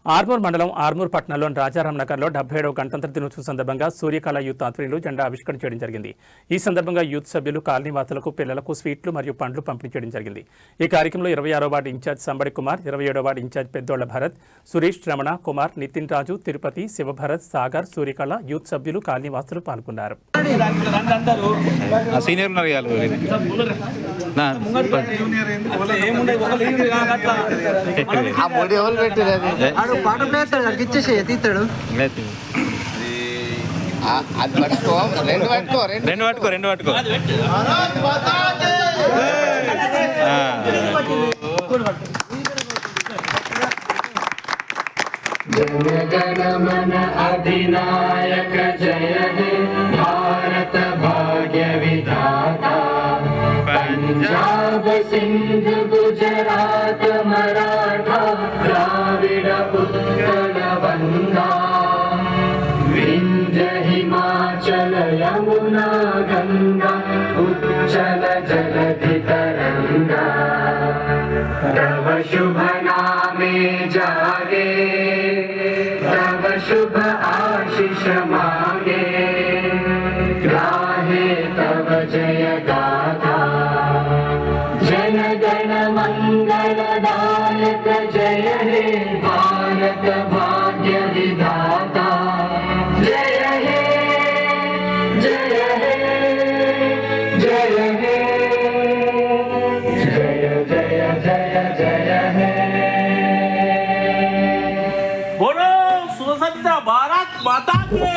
ఆర్మూర్ మండలం ఆర్మూర్ పట్టణంలోని రాజారాం నగర్లో 77వ గణతంత్ర దినోత్సవం సందర్భంగా సూర్యకళ యూత్ ఆధ్వర్యంలో జెండా ఆవిష్కరణ చేయడం జరిగింది. ఈ సందర్భంగా యూత్ సభ్యులు కాలనీవాసులకు పిల్లలకు స్వీట్లు మరియు పండ్లు పంపిణీ చేయడం జరిగింది. ఈ కార్యక్రమంలో 26వ వార్డు ఇన్ఛార్జ్ సంబడి కుమార్, 27వ ward incharge Peddolla Bharat, Suresh, Ramana, Kumar, Nitin Raju, Tirupati, Shivabharat, Sagar, Suryakala youth సభ్యులు కాలనీవాసులు పాల్గొన్నారు. जनगणमन अधिनायक जय हे भारत भाग्य विधाता पंजाब सिंध गुजरात मराठा द्राविड उत्कल गंगा विंध्य हिमाचल यमुना गंगा उच्चल जलधि तरंगा तव शुभ नामे जागे तव शुभ आशीष मांगे गाहे तव जय गाथा जन गण मंगलदायक जय हे भारत भाग्य विधाता जय हे जय हे जय हे जय जय जय जय हे बोलो स्वतंत्र भारत माता की